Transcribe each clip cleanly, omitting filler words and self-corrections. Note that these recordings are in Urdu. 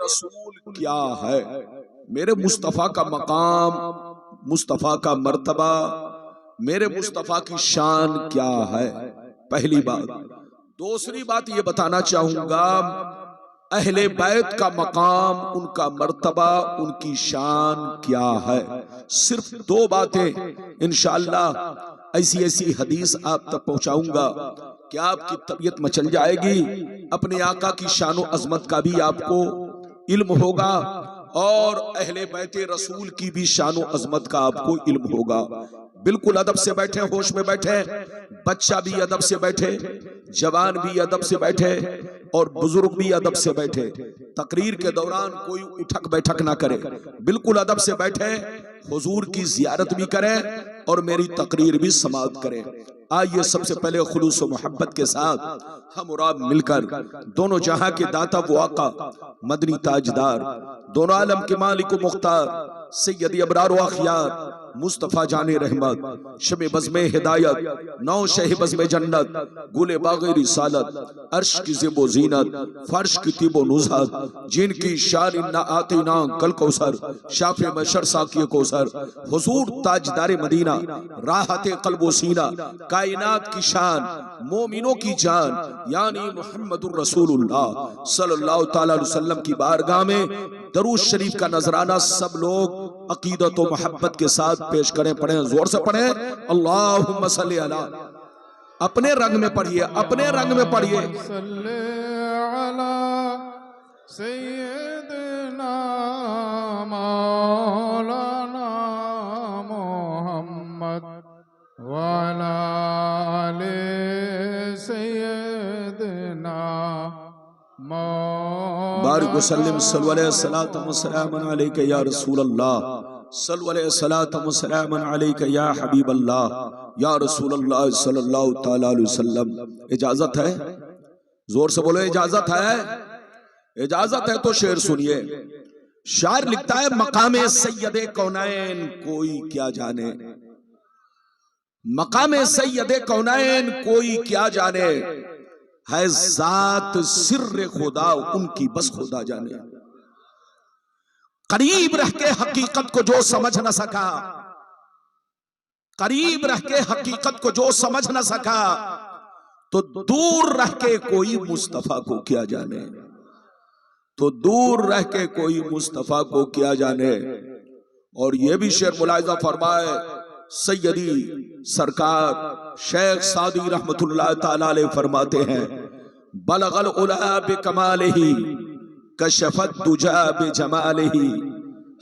رسول کیا ہے، میرے مصطفیٰ کا مقام، مصطفیٰ کا مرتبہ، میرے مصطفیٰ کی شان کیا ہے، پہلی بات۔ دوسری بات یہ بتانا چاہوں گا اہل بیت کا مقام، ان کا مرتبہ، ان کی شان کیا ہے۔ صرف دو باتیں انشاءاللہ ایسی ایسی حدیث آپ تک پہنچاؤں گا کہ آپ کی طبیعت مچل جائے گی، اپنے آقا کی شان و عظمت کا بھی آپ کو علم ہوگا اور اہل بیت رسول کی بھی شان و عظمت کا آپ کو علم ہوگا۔ بالکل ادب سے بیٹھے، ہوش میں بیٹھے، بچہ بھی ادب سے بیٹھے، جوان بھی ادب سے بیٹھے اور بزرگ بھی ادب سے بیٹھے۔ تقریر کے دوران کوئی اٹھک بیٹھک نہ کرے، بالکل ادب سے بیٹھے، حضور کی زیارت بھی کریں اور میری تقریر بھی سماعت کریں۔ آئیے سب سے پہلے خلوص و محبت کے ساتھ ہم اور آپ مل کر دونوں جہاں کے داتا وہ آقا، مدنی تاجدار، دونوں عالم کے مالک و مختار، سید ابرار و اخیار، مصطفیٰ جان رحمت، شب بزم ہدایت، نو شہ بزم جنت، گل باغ رسالت، عرش کی زیب و زینت، فرش کی طیب و نزہت، جن کی شان انا آتینا کل کوثر، شاف مشر ساقی کوثر، حضور تاجدار مدینہ، راحت قلب و سینہ، کائنات کی شان، مومنوں کی جان، یعنی محمد الرسول اللہ صلی اللہ تعالی علیہ وسلم کی بارگاہ میں درود شریف کا نذرانہ سب لوگ عقیدت و محبت کے ساتھ پیش کریں۔ پڑھیں، زور سے پڑھیں، اللہم صلی علی، اپنے رنگ میں پڑھیے، اپنے رنگ میں پڑھیے، صلی علی سیدنا مولانا محمد وعلی آل سیدنا بارک وسلم صلی علیہ الصلوۃ والسلام علیک یا رسول اللہ، صلی علیہ الصلوۃ والسلام علیک یا حبیب اللہ، یا رسول اللہ صلی اللہ تعالی علیہ وسلم۔ اجازت ہے؟ زور سے بولو، اجازت ہے؟ اجازت ہے تو شعر سنیے۔ شاعر لکھتا ہے مقام سید کونین کوئی کیا جانے، مقام سید کونین کوئی کیا جانے، ہے ذات سر خدا ان کی بس خدا جانے۔ قریب رہ کے حقیقت کو جو سمجھ نہ سکا، قریب رہ کے حقیقت کو جو سمجھ نہ سکا، تو دور رہ کے کوئی مصطفیٰ کو کیا جانے، تو دور رہ کے کوئی مصطفیٰ کو کیا جانے۔ اور یہ بھی شعر ملاحظہ فرمائے سیدی سرکار شیخ سعدی رحمت اللہ تعالی علیہ فرماتے ہیں، بلغ العلا بکمالہ کشف الدجا بجمالہ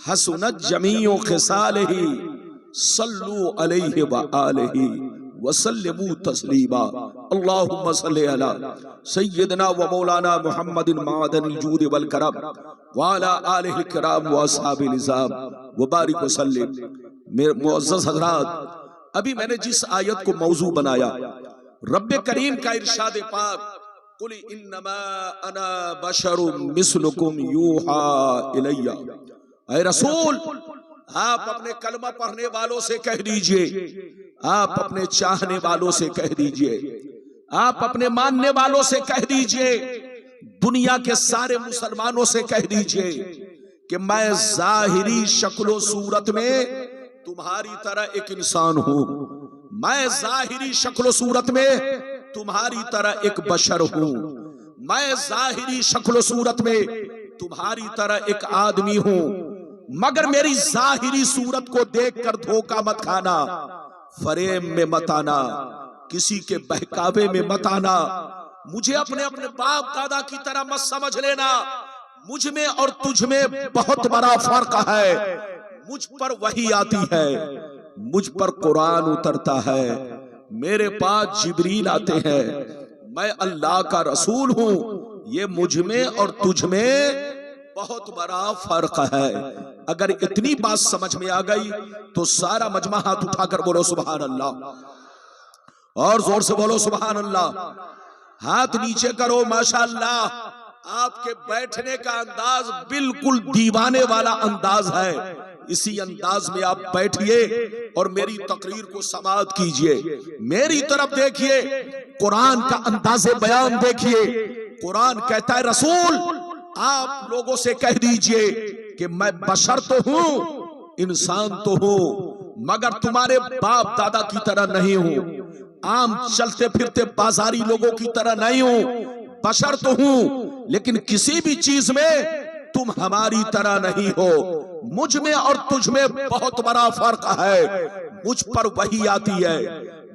حسنت جمیع خصالہ صلو علیہ وآلہ وسلموا تسلیما۔ اللہم صلی علی سیدنا و مولانا محمد معدن الجود والکرم وعلی آلہ الکرام واصحاب النظام وبارک وسلم۔ معزز حضرات، ابھی میں نے جس آیت کو موضوع بنایا، رب کریم کا ارشاد پاک، قل انما انا بشر مثلکم یوحی الی، اے رسول آپ اپنے کلمہ پڑھنے والوں سے کہہ دیجئے، آپ اپنے چاہنے والوں سے کہہ دیجئے، آپ اپنے ماننے والوں سے کہہ دیجئے، دنیا کے سارے مسلمانوں سے کہہ دیجئے کہ میں ظاہری شکل و صورت میں تمہاری طرح ایک انسان ہوں، میں ظاہری شکل و صورت میں تمہاری طرح ایک بشر ہوں، میں ظاہری شکل و صورت میں تمہاری طرح ایک آدمی ہوں، مگر میری ظاہری صورت کو دیکھ کر دھوکہ مت کھانا، فریب میں مت آنا، کسی کے بہکاوے میں مت آنا، مجھے اپنے باپ دادا کی طرح مت سمجھ لینا، مجھ میں اور تجھ میں بہت بڑا فرق ہے، مجھ پر وحی آتی ہے، مجھ پر قرآن اترتا ہے، میرے پاس جبریل آتے ہیں، میں اللہ کا رسول ہوں، یہ مجھ میں اور تجھ میں بہت بڑا فرق ہے۔ اگر اتنی بات سمجھ میں آ گئی تو سارا مجمع ہاتھ اٹھا کر بولو سبحان اللہ، اور زور سے بولو سبحان اللہ، ہاتھ نیچے کرو۔ ماشاءاللہ آپ کے بیٹھنے کا انداز بالکل دیوانے والا انداز ہے، اسی انداز میں آپ بیٹھئے اور میری تقریر کو سماعت کیجئے، میری طرف دیکھئے، قرآن کا انداز بیان دیکھئے۔ قرآن کہتا ہے رسول آپ لوگوں سے کہہ دیجئے کہ میں بشر تو ہوں، انسان تو ہوں، مگر تمہارے باپ دادا کی طرح نہیں ہوں، عام چلتے پھرتے بازاری لوگوں کی طرح نہیں ہوں، بشر تو ہوں لیکن کسی بھی چیز میں تم ہماری طرح نہیں ہو، مجھ میں اور تجھ میں بہت بڑا فرق ہے، مجھ پر وحی آتی ہے،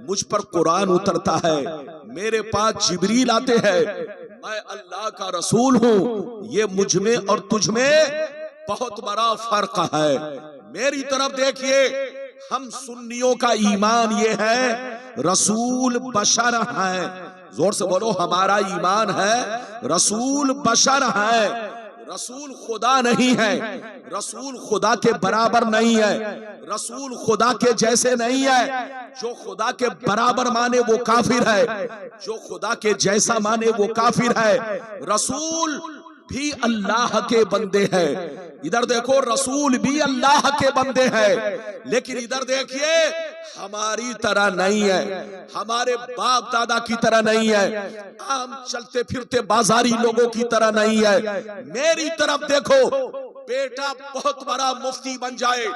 مجھ پر قرآن اترتا ہے، میرے پاس جبریل آتے ہیں، میں اللہ کا رسول ہوں، یہ مجھ میں اور تجھ میں بہت بڑا فرق ہے۔ میری طرف دیکھیے، ہم سنیوں کا ایمان یہ ہے رسول بشر ہے، زور سے بولو، ہمارا ایمان ہے رسول بشر ہے، رسول خدا نہیں ہے، رسول خدا کے برابر نہیں ہے، رسول خدا کے جیسے نہیں ہے، جو خدا کے برابر مانے وہ کافر ہے، جو خدا کے جیسا مانے وہ کافر ہے۔ رسول بھی اللہ کے بندے ہیں، ادھر دیکھو رسول بھی اللہ کے بندے ہیں، لیکن ادھر دیکھیے ہماری طرح نہیں ہے، ہمارے باپ دادا کی طرح نہیں ہے، عام چلتے پھرتے بازاری لوگوں کی طرح نہیں ہے۔ میری طرف دیکھو، بیٹا بہت بڑا مفتی بن جائے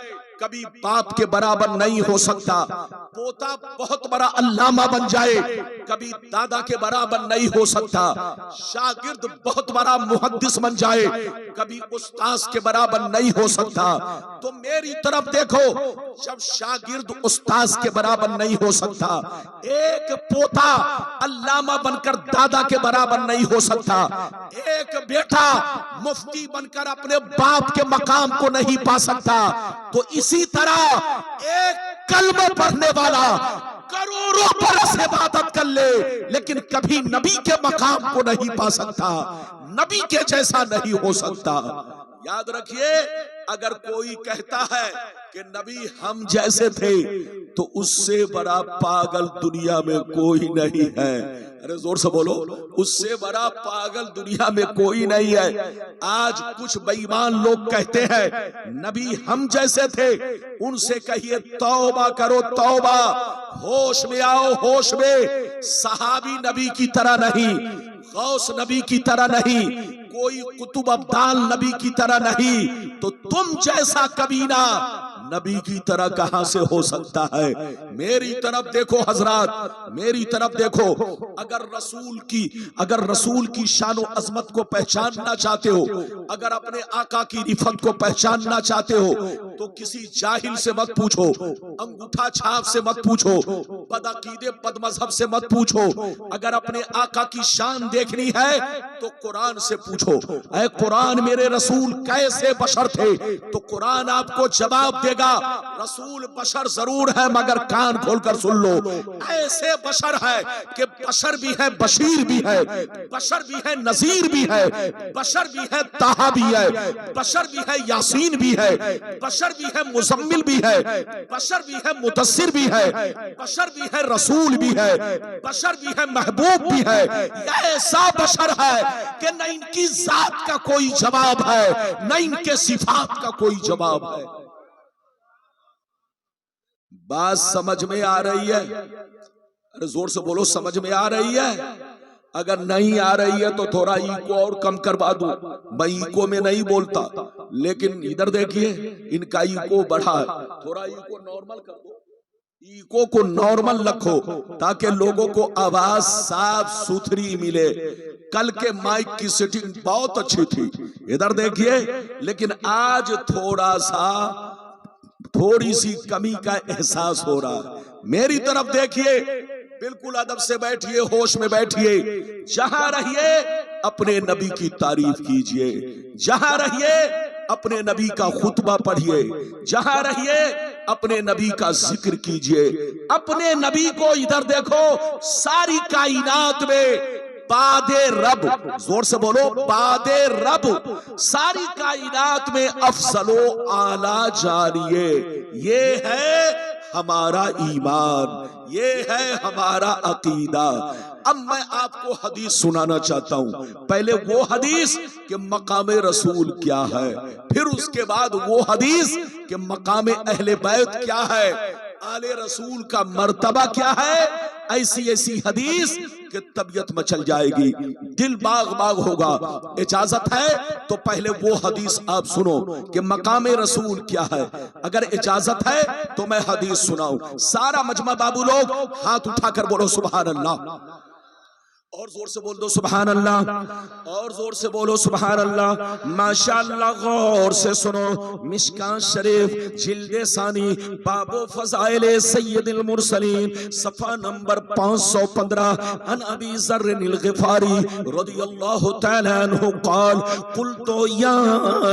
کبھی باپ کے برابر نہیں ہو سکتا، پوتا بہت بڑا علامہ بن جائے کبھی دادا کے برابر نہیں ہو سکتا، شاگرد بہت بڑا محدث بن جائے کبھی استاذ کے برابر نہیں ہو سکتا۔ تو میری طرف دیکھو، جب شاگرد استاذ کے برابر نہیں ہو سکتا، ایک پوتا علامہ بن کر دادا کے برابر نہیں ہو سکتا، ایک بیٹا مفتی بن کر اپنے باپ کے مقام کو نہیں پا سکتا، تو اسی طرح ایک کلمہ پڑھنے والا کروڑوں برس عبادت کر لے لیکن کبھی نبی کے مقام کو نہیں پا سکتا، نبی کے جیسا نہیں ہو سکتا۔ یاد رکھیے، اگر کوئی کہتا ہے کہ نبی ہم جیسے تھے تو اس سے بڑا پاگل دنیا میں کوئی نہیں ہے، ارے زور سے بولو، اس سے بڑا پاگل دنیا میں کوئی نہیں ہے۔ آج کچھ بے ایمان لوگ کہتے ہیں نبی ہم جیسے تھے، ان سے کہیے توبہ کرو توبہ، ہوش میں آؤ ہوش میں، صحابی نبی کی طرح نہیں، غوث نبی کی طرح نہیں، کوئی قطب ابدال نبی کی طرح نہیں، تو تم جیسا کمینہ نبی کی طرح کہاں سے ہو سکتا ہے؟ میری طرف دیکھو حضرات، میری طرف دیکھو، اگر رسول کی شان و عظمت کو پہچاننا چاہتے ہو، اگر اپنے آقا کی رفعت کو پہچاننا چاہتے ہو تو کسی جاہل سے مت پوچھو، انگوٹھا چھاپ سے مت پوچھو، بدعقیدے بد مذہب سے مت پوچھو، اگر اپنے آقا کی شان دیکھنی ہے تو قرآن سے پوچھو، اے قرآن میرے رسول کیسے بشر تھے؟ تو قرآن آپ کو جواب دے گا، رسول بشر ضرور ہے مگر کان کھول کر سن لو، ایسے بشر ہے کہ بشر بھی ہے بشیر بھی ہے، بشر بھی ہے نذیر بھی ہے، بشر بھی ہے طٰہٰ بھی ہے، بشر بھی ہے یاسین بھی ہے، بشر بھی ہے مزمل بھی ہے، بشر بھی ہے مدثر بھی ہے، بشر بھی ہے رسول بھی ہے، بشر بھی ہے محبوب بھی ہے، ایسا بشر ہے کہ نہ ان کی ذات کا کوئی جواب ہے نہ ان کے صفات کا کوئی جواب ہے۔ بات سمجھ میں آ رہی ہے؟ ارے زور سے بولو، سمجھ میں آ رہی ہے؟ اگر نہیں آ رہی ہے تو تھوڑا ایکو اور کم کروا دوں، میں ایکو میں نہیں بولتا، لیکن ادھر دیکھیے ان کا ایکو بڑھا ہے، تھوڑا ایکو نارمل کر دو، ایکو کو نارمل رکھو تاکہ لوگوں کو آواز صاف ستھری ملے۔ کل کے مائک کی سیٹنگ بہت اچھی تھی، ادھر دیکھیے، لیکن آج تھوڑی سی کمی کا احساس ہو رہا ہے۔ میری طرف دیکھیے، بالکل ادب سے بیٹھیے، ہوش میں بیٹھیے، جہاں رہیے اپنے نبی کی تعریف کیجئے، جہاں رہیے اپنے نبی کا خطبہ پڑھیے، جہاں رہیے اپنے نبی کا ذکر کیجئے، اپنے نبی کو ادھر دیکھو، ساری کائنات میں بعد رب، زور سے بولو بعد رب، ساری کائنات میں افضل و اعلیٰ جانیے، یہ ہے ہمارا ایمان، یہ ہے ہمارا عقیدہ۔ اب میں آپ کو حدیث سنانا چاہتا ہوں، پہلے وہ حدیث کہ مقام رسول کیا ہے، پھر اس کے بعد وہ حدیث کہ مقام اہل بیت کیا ہے، آل رسول کا مرتبہ کیا ہے، ایسی ایسی حدیث کہ طبیعت مچل جائے گی، دل باغ باغ ہوگا۔ اجازت ہے تو پہلے وہ حدیث آپ سنو کہ مقام رسول کیا ہے، اگر اجازت ہے تو میں حدیث سناؤں۔ سارا مجمع بابو لوگ ہاتھ اٹھا کر بولو سبحان اللہ، اور زور سے بول دو سبحان اللہ، اور زور سے بولو سبحان اللہ۔ ماشاءاللہ غور سے سنو، مشکاۃ شریف جلد ثانی باب فضائل سید المرسلین صفحہ نمبر 515، عن ابی ذر الغفاری رضی اللہ تعالی عنہ قال قلت یا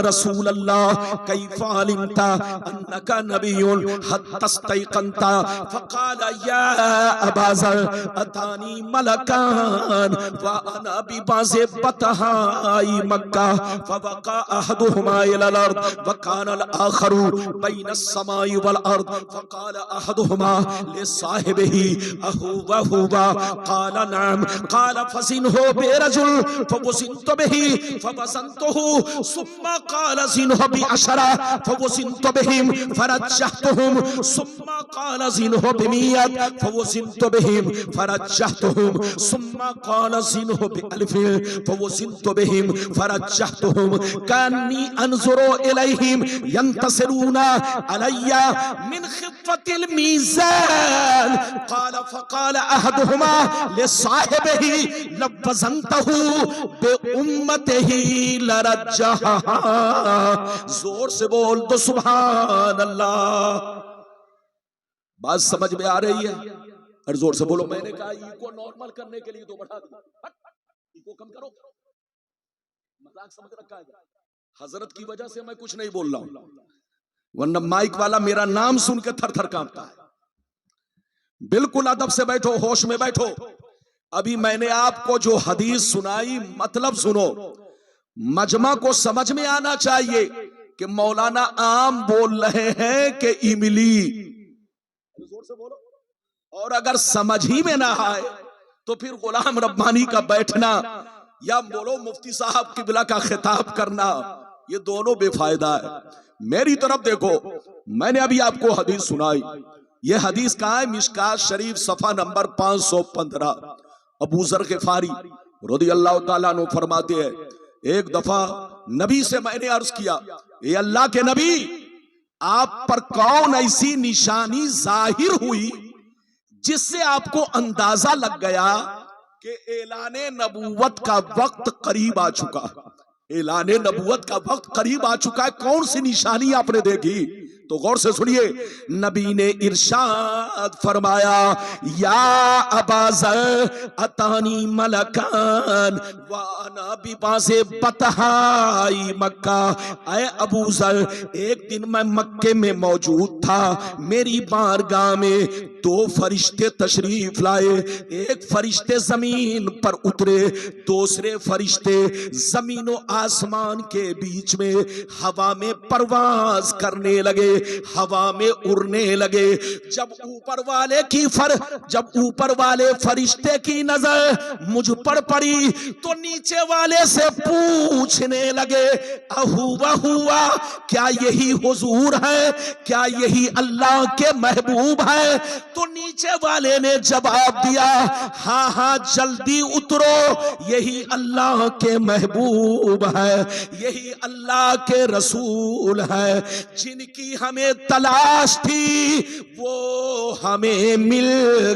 رسول اللہ کیف علمت انک نبی حتی استیقنت، فقال یا ابا ذر اتانی ملکان وانا ببعض بطحاء مکہ فوقع احدهما الى الارض وكان الاخر بين السماء والارض، فقال احدهما لصاحبه اهو وهو، قال نعم، قال فزنه برجل، فوزنت به فوزنته، ثم قال زنه بعشرة فوزنت بهم فرجحتهم، ثم قال زنه بمئة فوزنت بهم فرجحتهم، ثم قال زنه بألف فوزنت بهم فرجحتهم، كأني أنظر إليهم ينتصرون علي من خفة الميزان، قال فقال أحدهما لصاحبه لو وزنته بأمته لرجحها۔ زور سے بول دو سبحان اللہ۔ بات سمجھ میں آ رہی ہے؟ اور زور سے بولو۔ میں نے کہا ایکو نارمل کرنے کے لیے تو بڑھا دو، ایکو کم کرو، مذاق سمجھ رکھا ہے۔ حضرت کی وجہ سے میں کچھ نہیں بول رہا ہوں، ورنہ مائک والا میرا نام سن کے تھر تھر کانپتا ہے۔ بالکل ادب سے بیٹھو، ہوش میں بیٹھو۔ ابھی میں نے آپ کو جو حدیث سنائی مطلب سنو، مجمع کو سمجھ میں آنا چاہیے کہ مولانا عام بول رہے ہیں کہ املی، زور سے بولو۔ اور اگر سمجھ ہی میں نہ آئے تو پھر غلام ربانی کا بیٹھنا یا بولو مفتی صاحب قبلہ کا خطاب کرنا، یہ دونوں بے فائدہ ہے۔ میری طرف دیکھو، میں نے ابھی آپ کو حدیث سنائی، یہ حدیث کہاں ہے؟ مشکاۃ شریف صفحہ نمبر 515۔ ابو ذر غفاری رضی اللہ تعالیٰ عنہ فرماتے ہیں ایک دفعہ نبی سے میں نے عرض کیا، اے اللہ کے نبی، آپ پر کون ایسی نشانی ظاہر ہوئی جس سے آپ کو اندازہ لگ گیا کہ اعلان نبوت کا وقت قریب آ چکا، اعلان نبوت کا وقت قریب آ چکا ہے؟ کون سی نشانی آپ نے دیکھی؟ تو غور سے سنیے، نبی نے ارشاد فرمایا، یا ابا ذر اتانی ملکان وانا ببعض بطحاء مکہ، اے ابو ذر، ایک دن میں مکے میں موجود تھا، میری بارگاہ میں دو فرشتے تشریف لائے، ایک فرشتے زمین پر اترے، دوسرے فرشتے زمین و آسمان کے بیچ میں ہوا میں پرواز کرنے لگے، ہوا میں اڑنے لگے۔ جب اوپر والے فرشتے کی نظر مجھ پر پڑی تو نیچے والے سے پوچھنے لگے، ہوا کیا یہی حضور ہے؟ کیا یہی اللہ کے محبوب ہے؟ تو نیچے والے نے جواب دیا، ہاں ہاں جلدی اترو، یہی اللہ کے محبوب ہے، یہی اللہ کے رسول ہے، جن کی ہمیں تلاش تھی وہ ہمیں مل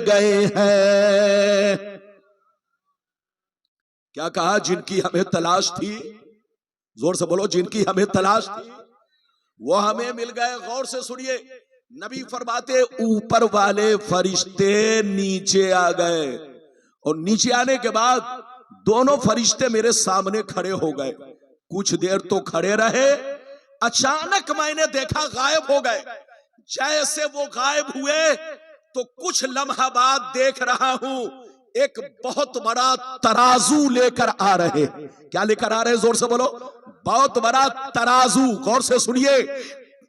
گئے ہیں۔ کیا کہا؟ جن کی ہمیں تلاش تھی، زور سے بولو، جن کی ہمیں تلاش تھی وہ ہمیں مل گئے۔ غور سے سنیے، نبی فرماتے اوپر والے فرشتے نیچے آ گئے، اور نیچے آنے کے بعد دونوں فرشتے میرے سامنے کھڑے ہو گئے۔ کچھ دیر تو کھڑے رہے، اچانک میں نے دیکھا غائب ہو گئے۔ جیسے وہ غائب ہوئے تو کچھ لمحہ بعد دیکھ رہا ہوں ایک بہت بڑا ترازو لے کر آ رہے۔ کیا لے کر آ رہے؟ زور سے بولو، بہت بڑا ترازو۔ غور سے سنیے،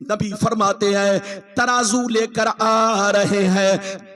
نبی فرماتے ہیں ترازو لے کر آ رہے ہیں،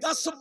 10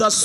10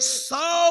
100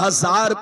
1000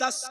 10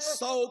100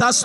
10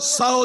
100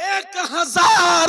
1000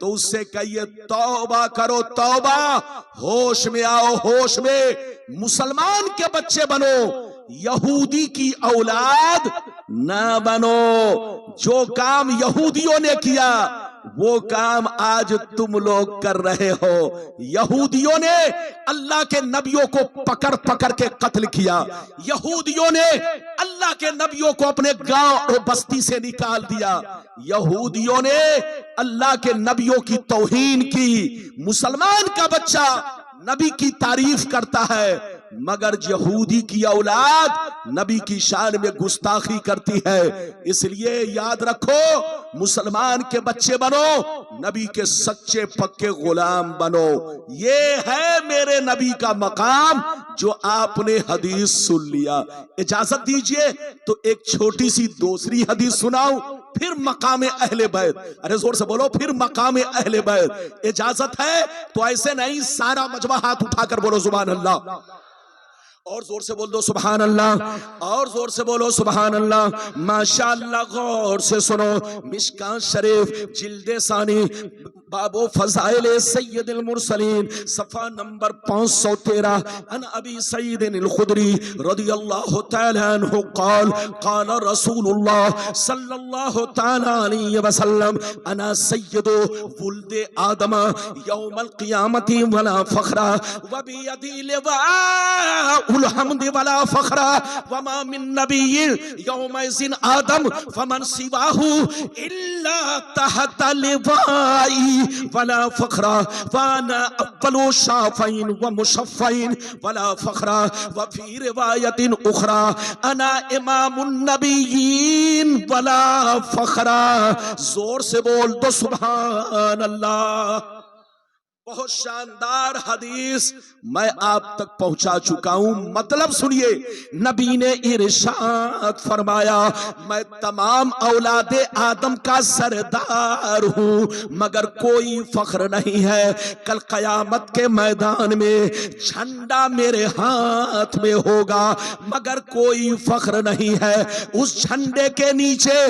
تو اس سے کہیے توبہ کرو توبہ، ہوش میں آؤ ہوش میں، مسلمان کے بچے بنو، یہودی کی اولاد نہ بنو۔ جو کام یہودیوں نے کیا وہ کام آج تم لوگ کر رہے ہو۔ یہودیوں نے اللہ کے نبیوں کو پکڑ پکڑ کے قتل کیا، یہودیوں نے اللہ کے نبیوں کو اپنے گاؤں اور بستی سے نکال دیا، یہودیوں نے اللہ کے نبیوں کی توہین کی۔ مسلمان کا بچہ نبی کی تعریف کرتا ہے مگر یہودی کی اولاد نبی کی شان میں گستاخی کرتی ہے۔ اس لیے یاد رکھو، مسلمان کے بچے بنو، نبی کے سچے پکے غلام بنو۔ یہ ہے میرے نبی کا مقام جو آپ نے حدیث سن لیا۔ اجازت دیجئے تو ایک چھوٹی سی دوسری حدیث سناؤں، پھر مقام اہل بیت۔ ارے زور سے بولو، پھر مقام اہل بیت۔ اجازت ہے تو ایسے نہیں، سارا مجمع ہاتھ اٹھا کر بولو سبحان اللہ، اور زور سے بول دو سبحان اللہ، اور زور سے بولو سبحان اللہ۔ ماشاءاللہ غور سے سنو، مشکاۃ شریف جلد ثانی باب فضائل سید المرسلین صفحہ نمبر 513، ان ابی سعید الخدری رضی اللہ تعالی عنہ قال قال رسول اللہ صلی اللہ تعالی علیہ وسلم انا سید ولد آدم یوم القیامت ولا فخر وبیدی لواء الحمد ولا فخر وما من نبی یومئذ آدم فمن سواہ الا تحت لوائی ولا فخر وانا اول شافعین ومشفعین ولا فخر وفی روایت اخرى انا امام النبیین ولا فخر۔ زور سے بول دو سبحان اللہ۔ بہت شاندار حدیث میں آپ تک پہنچا چکا ہوں، مطلب سنیے، نبی نے ارشاد فرمایا میں تمام اولاد آدم کا سردار ہوں مگر کوئی فخر نہیں ہے۔ کل قیامت کے میدان میں جھنڈا میرے ہاتھ میں ہوگا مگر کوئی فخر نہیں ہے۔ اس جھنڈے کے نیچے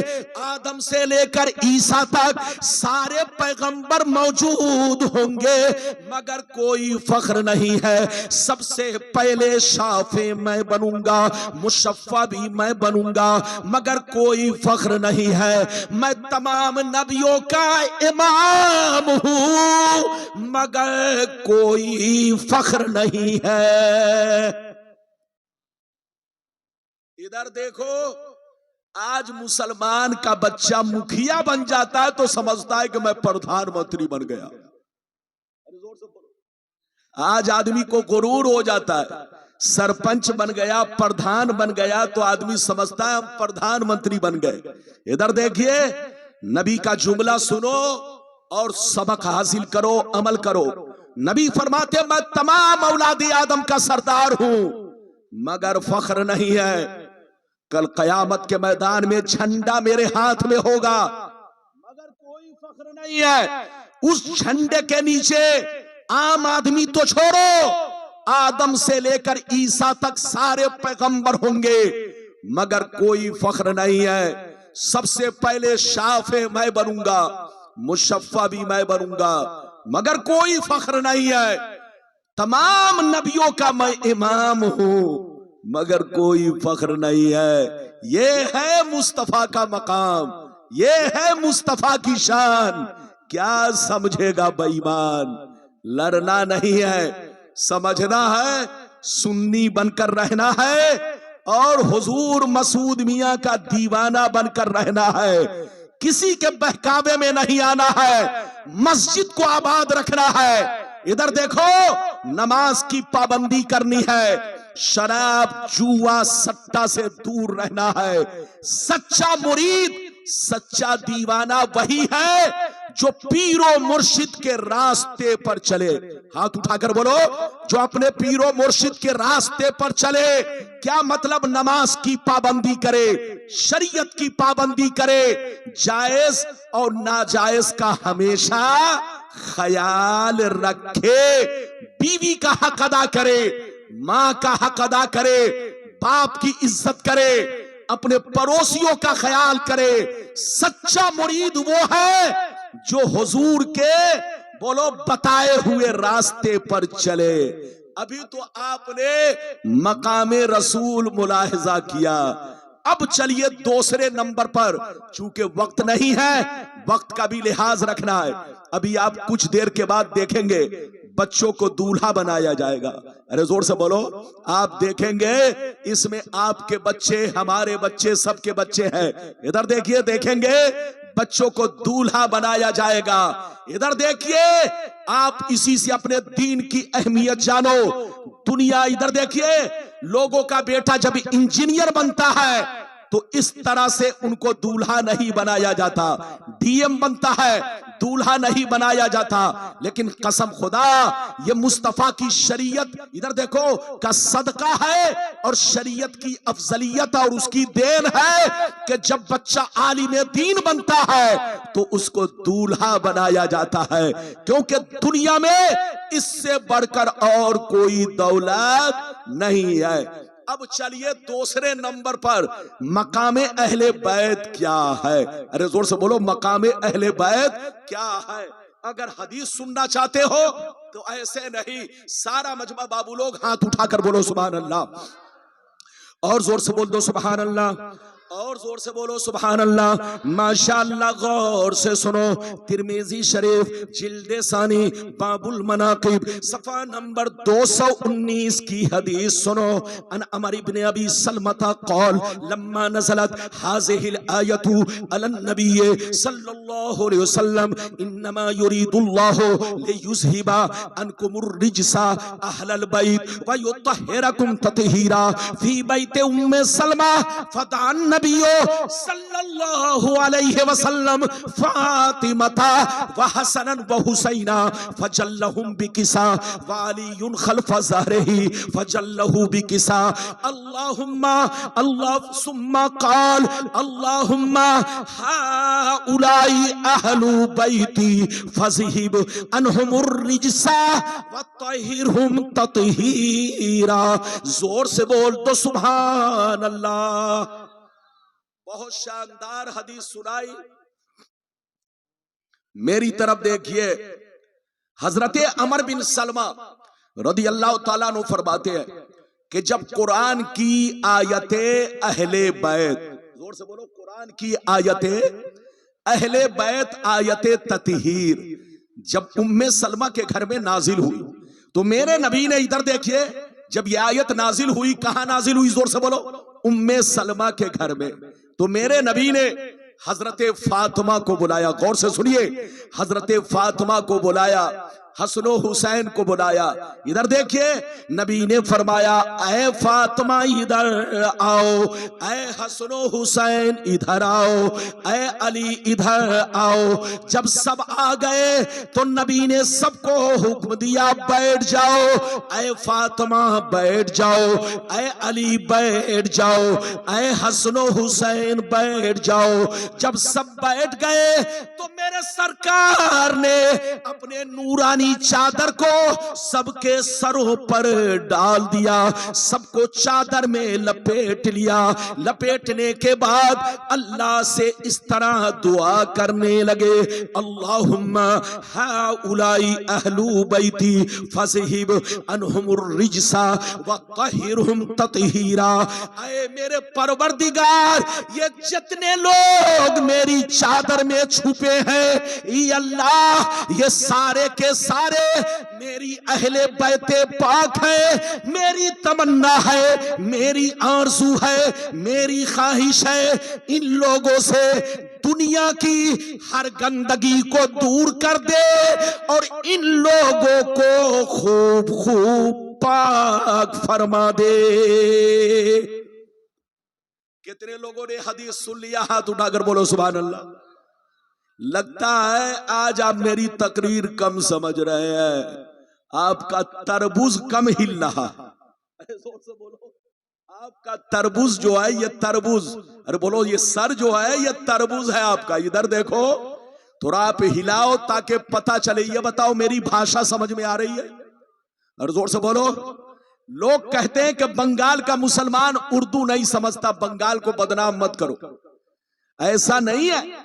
آدم سے لے کر عیسیٰ تک سارے پیغمبر موجود ہوں گے مگر کوئی فخر نہیں ہے۔ سب سے پہلے شافع میں بنوں گا، مشفع بھی میں بنوں گا مگر کوئی فخر نہیں ہے۔ میں تمام نبیوں کا امام ہوں مگر کوئی فخر نہیں ہے۔ ادھر دیکھو، آج مسلمان کا بچہ مکھیا بن جاتا ہے تو سمجھتا ہے کہ میں پردھان منتری بن گیا۔ آج آدمی کو غرور ہو جاتا ہے، سرپنچ بن گیا، پردھان بن گیا تو آدمی سمجھتا ہے ہم پردھان منتری بن گئے۔ ادھر دیکھیے، نبی کا جملہ سنو اور سبق حاصل کرو، عمل کرو۔ نبی فرماتے میں تمام اولاد آدم کا سردار ہوں مگر فخر نہیں ہے۔ کل قیامت کے میدان میں جھنڈا میرے ہاتھ میں ہوگا مگر کوئی فخر نہیں ہے۔ اس جھنڈے کے نیچے عام آدمی تو چھوڑو، آدم سے لے کر عیسیٰ تک سارے پیغمبر ہوں گے مگر کوئی فخر نہیں ہے۔ سب سے پہلے شافع میں بنوں گا، مشفع بھی میں بنوں گا مگر کوئی فخر نہیں ہے۔ تمام نبیوں کا میں امام ہوں مگر کوئی فخر نہیں ہے۔ یہ ہے مصطفیٰ کا مقام، یہ ہے مصطفیٰ کی شان۔ کیا سمجھے گا بے ایمان؟ لڑنا نہیں ہے، سمجھنا ہے، سنی بن کر رہنا ہے اور حضور مسعود میاں کا دیوانہ بن کر رہنا ہے۔ کسی کے بہکاوے میں نہیں آنا ہے، مسجد کو آباد رکھنا ہے۔ ادھر دیکھو، نماز کی پابندی کرنی ہے، شراب جوا سٹا سے دور رہنا ہے۔ سچا مرید، سچا دیوانہ وہی ہے جو پیر و مرشد کے راستے پر چلے۔ ہاتھ اٹھا کر بولو، جو اپنے پیر و مرشد کے راستے پر چلے۔ کیا مطلب؟ نماز کی پابندی کرے، شریعت کی پابندی کرے، جائز اور ناجائز کا ہمیشہ خیال رکھے، بیوی کا حق ادا کرے، ماں کا حق ادا کرے، باپ کی عزت کرے، اپنے پڑوسیوں کا خیال کرے۔ سچا مرید وہ ہے جو حضور کے بولو بتائے ہوئے راستے پر چلے. ابھی تو آپ نے مقام رسول ملاحظہ کیا. اب چلیے دوسرے نمبر پر، چونکہ وقت نہیں ہے، وقت کا بھی لحاظ رکھنا ہے. ابھی آپ کچھ دیر کے بعد دیکھیں گے بچوں کو دولہا بنایا جائے گا. ارے زور سے بولو. آپ دیکھیں گے اس میں آپ کے بچے، ہمارے بچے، سب کے بچے ہیں. ادھر دیکھیے، دیکھیں گے بچوں کو دولہا بنایا جائے گا. ادھر دیکھیے، آپ اسی سے اپنے دین کی اہمیت جانو. دنیا ادھر دیکھیے، لوگوں کا بیٹا جب انجینئر بنتا ہے تو اس طرح سے ان کو دولہا نہیں بنایا جاتا. ڈی ایم بنتا ہے، دولہا نہیں بنایا جاتا. لیکن قسم خدا یہ مصطفیٰ کی شریعت ادھر دیکھو کا صدقہ ہے اور شریعت کی افضلیت اور اس کی دین ہے کہ جب بچہ عالم دین بنتا ہے تو اس کو دولہا بنایا جاتا ہے، کیونکہ دنیا میں اس سے بڑھ کر اور کوئی دولت نہیں ہے. اب چلیے دوسرے نمبر پر مقام اہل بیت کیا ہے. ارے زور سے بولو، مقام اہل بیت کیا ہے. اگر حدیث سننا چاہتے ہو تو ایسے نہیں، سارا مجمع بابو لوگ ہاتھ اٹھا کر بولو سبحان اللہ، اور زور سے بول دو سبحان اللہ، اور زور سے بولو سبحان اللہ. ماشاءاللہ غور سے سنو. ترمذی شریف جلد ثانی باب المناقب صفحہ نمبر 219 کی حدیث سنو. ان عمر ابن ابی سلمہ قال لما نزلت هذه الآیۃ علی النبی صلی اللہ علیہ وسلم انما یرید اللہ لیذهب عنکم الرجس اہل البیت ویطہرکم تطہیرا. فی بیت ام سلمہ فدعا النبی صلی اللہ علیہ وسلم فاطمہ وحسنا وحسینا فجلہم بکسا وعلی خلف ظہرہ فجلہ بکسا. اللہم اللہ ثم قال اللہم ہؤلاء اہل بیتی فاذہب عنہم الرجس وطہرہم تطہیرا. زور سے بول تو سبحان اللہ. بہت شاندار حدیث سنائی. میری طرف دیکھیے، حضرت عمر بن سلمہ رضی اللہ تعالیٰ عنہ فرماتے ہیں کہ جب قرآن کی آیتیں اہل بیت، زور سے بولو، قرآن کی آیتیں اہل بیت، آیت تطہیر جب ام سلمہ کے گھر میں نازل ہوئی تو میرے نبی نے ادھر دیکھیے، جب یہ آیت نازل ہوئی کہاں نازل ہوئی؟ زور سے بولو، ام سلمہ کے گھر میں. تو میرے نبی نے حضرت فاطمہ کو بلایا. غور سے سنیے، حضرت فاطمہ کو بلایا، حسن و حسین کو بلایا. ادھر دیکھیے، نبی نے فرمایا اے فاطمہ ادھر آؤ، اے حسن و حسین ادھر آؤ، اے علی ادھر آؤ. جب سب آ گئے تو نبی نے سب کو حکم دیا بیٹھ جاؤ. اے فاطمہ بیٹھ جاؤ، اے علی بیٹھ جاؤ، اے حسن و حسین بیٹھ جاؤ. جب سب بیٹھ گئے تو میرے سرکار نے اپنے نورانی چادر کو سب کے سروں پر ڈال دیا، سب کو چادر میں لپیٹ لیا. لپیٹنے کے بعد اللہ سے اس طرح دعا کرنے لگے، اللہم ہؤلاء اہل بیتی فاذہب عنہم الرجس وطہرہم تطہیرا. اے میرے پروردگار، یہ جتنے لوگ میری چادر میں چھپے ہیں، ای اللہ، یہ سارے کے سارے میری اہل بیت پاک ہے. میری تمنا ہے، میری آرزو ہے، میری خواہش ہے، ان لوگوں سے دنیا کی ہر گندگی کو دور کر دے اور ان لوگوں کو خوب خوب پاک فرما دے. کتنے لوگوں نے حدیث سن لیا؟ ہاتھ اٹھا کر بولو سبحان اللہ. لگتا ہے آج آپ میری تقریر کم سمجھ رہے ہیں، آپ کا تربوز کم ہل رہا. زور سے بولو، آپ کا تربوز جو ہے یہ تربوز، ارے بولو یہ سر جو ہے یہ تربوز ہے آپ کا. ادھر دیکھو تھوڑا آپ ہلاؤ تاکہ پتا چلے. یہ بتاؤ میری بھاشا سمجھ میں آ رہی ہے؟ اور زور سے بولو. لوگ کہتے ہیں کہ بنگال کا مسلمان اردو نہیں سمجھتا، بنگال کو بدنام مت کرو. ایسا نہیں ہے.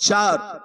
4।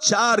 4।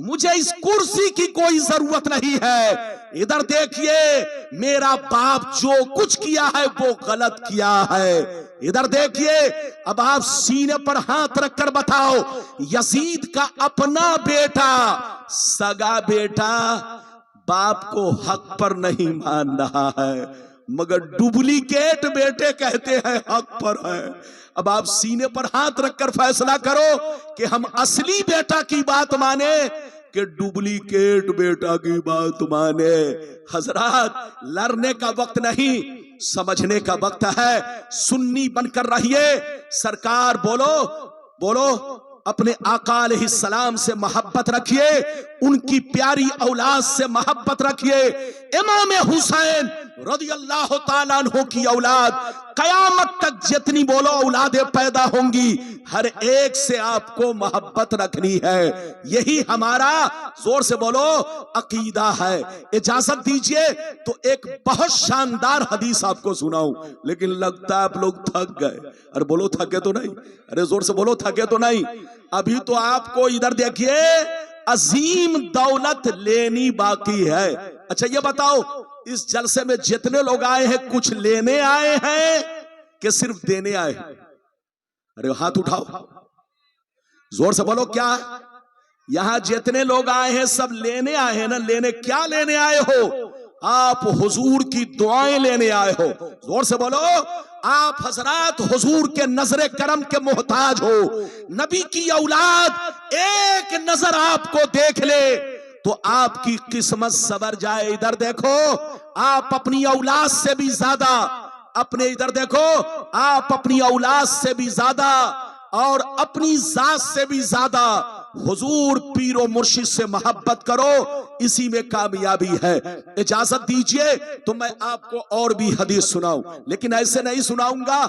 مجھے اس کرسی کی کوئی ضرورت نہیں ہے. ادھر دیکھیے میرا باپ جو کچھ کیا ہے وہ غلط کیا ہے. ادھر دیکھیے اب آپ سینے پر ہاتھ رکھ کر بتاؤ, یزید کا اپنا بیٹا, سگا بیٹا باپ کو حق پر نہیں مان رہا ہے, مگر ڈپلیکیٹ بیٹے کہتے ہیں حق پر ہے. اب آپ سینے پر ہاتھ رکھ کر فیصلہ کرو کہ ہم اصلی بیٹا کی بات مانے کہ ڈپلیکیٹ بیٹا کی بات مانے. حضرات لڑنے کا وقت نہیں, سمجھنے کا وقت ہے. سنی بن کر رہیے. سرکار بولو بولو اپنے آقا علیہ السلام سے محبت رکھیے, ان کی پیاری اولاد سے محبت رکھیے. امام حسین رضی اللہ تعالیٰ عنہ کی اولاد قیامت تک جتنی بولو اولادیں پیدا ہوں گی, ہر ایک سے آپ کو محبت رکھنی ہے. یہی ہمارا زور سے بولو عقیدہ ہے. اجازت دیجئے تو ایک بہت شاندار حدیث آپ کو سناؤں, لیکن لگتا ہے آپ لوگ تھک گئے. ارے بولو تھکے تو نہیں, ارے زور سے بولو تھکے تو نہیں. ابھی تو آپ کو ادھر دیکھیے عظیم دولت لینی باقی ہے. اچھا یہ بتاؤ اس جلسے میں جتنے لوگ آئے ہیں کچھ لینے آئے ہیں کہ صرف دینے آئے ہیں؟ ارے ہاتھ اٹھاؤ زور سے بولو. کیا یہاں جتنے لوگ آئے ہیں سب لینے آئے ہیں نا؟ لینے کیا لینے آئے ہو؟ آپ حضور کی دعائیں لینے آئے ہو. زور سے بولو. آپ حضرات حضور کے نظر کرم کے محتاج ہو. نبی کی اولاد ایک نظر آپ کو دیکھ لے تو آپ کی قسمت سنور جائے. ادھر دیکھو آپ اپنی اولاد سے بھی زیادہ, اپنے ادھر دیکھو آپ اپنی اولاد سے بھی زیادہ اور اپنی ذات سے بھی زیادہ حضور پیر و مرشد سے محبت کرو, اسی میں کامیابی ہے. اجازت دیجئے تو میں آپ کو اور بھی حدیث سناؤں, لیکن ایسے نہیں سناؤں گا.